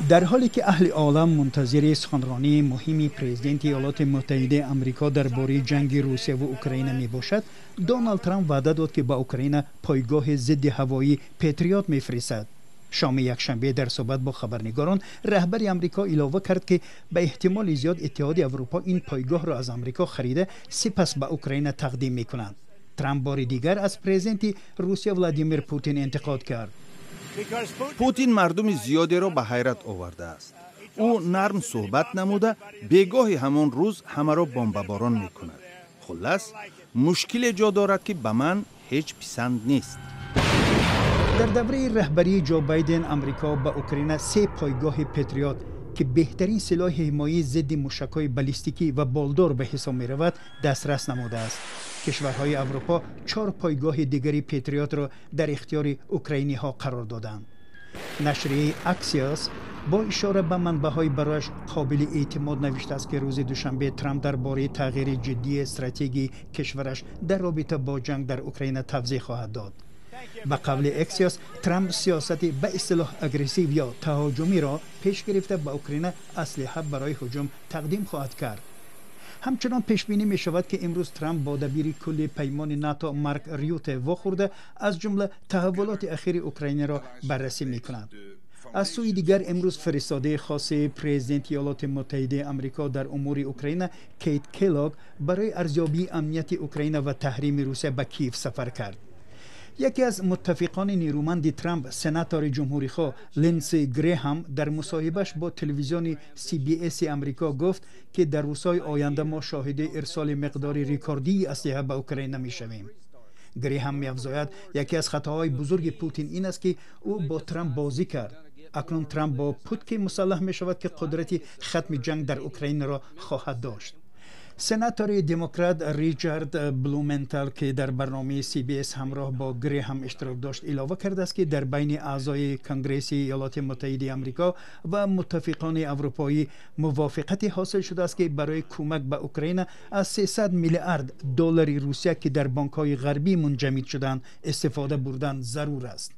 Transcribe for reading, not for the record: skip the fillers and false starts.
در حالی که اهل عالم منتظر سخنرانی مهمی پرزیدنت ایالات متحده آمریکا درباره جنگ روسیه و اوکراین می باشد، دونالد ترامپ وعده داد که به اوکراین پایگاه ضد هوایی پتریوت میفرستد. شام یکشنبه در صحبت با خبرنگاران، رهبر آمریکا علاوه کرد که به احتمال زیاد اتحاد اروپا این پایگاه را از آمریکا خریده سپس به اوکراین تقدیم می کنند. ترامپ بار دیگر از پرزیدنت روسیه ولادیمیر پوتین انتقاد کرد. پوتین مردم زیادی را به حیرت آورده است. او نرم صحبت نموده بیگاه همان روز همه را بمباران می کند. خلاص مشکل جا دارد که به من هیچ پسند نیست. در دوره رهبری جو بایدن آمریکا به اوکراین 3 پایگاه پتریوت که بهترین سلاح حمایتی ضد موشک‌های بالستیکی و بالدور به حساب می رود دسترس نموده است. کشورهای اروپا 4 پایگاه دیگری پتریوت را در اختیار اوکراینی ها قرار دادند. نشریه اکسیوس با اشاره به منبع‌های برایش قابل اعتماد نوشته است که روز دوشنبه ترامپ درباره تغییر جدی استراتژی کشورش در رابطه با جنگ در اوکراین توضیح خواهد داد. به قول اکسیوس، ترامپ سیاست به اصطلاح اگریسیو یا تهاجمی را پیش گرفته به اوکراین اسلحه برای هجوم تقدیم خواهد کرد. همچنان پیش بینی می شود که امروز ترامپ با دبیر کل پیمان ناتو مارک ریوته واخورده از جمله تحولات اخیر اوکراین را بررسی می کند. از سوی دیگر امروز فرستاده خاص پرزیدنت ایالات متحده آمریکا در امور اوکراین کیت کلاگ برای ارزیابی امنیت اوکراین و تحریم روسیه به کیف سفر کرد. یکی از متفقان نیرومند ترامپ، سناتور جمهوری‌خواه لینسی گریهام، در مصاحبهش با تلویزیون CBS آمریکا گفت که در روزهای آینده ما شاهد ارسال مقدار ریکوردی اسلحه به اوکراین می‌شویم. گریهام می‌افزاید یکی از خطاهای بزرگ پوتین این است که او با ترامپ بازی کرد. اکنون ترامپ با پوتین مسلح می‌شود که قدرت ختم جنگ در اوکراین را خواهد داشت. سناتور دموکرات ریچارد بلومنتال که در برنامه CBS همراه با گریهام اشتراک داشت علاوه کرده است که در بین اعضای کنگره ایالات متحده آمریکا و متفقان اروپایی موافقت حاصل شده است که برای کمک به اوکراین از 300 میلیارد دلار روسیه که در بانک‌های غربی منجمد شدند استفاده بردن ضرور است.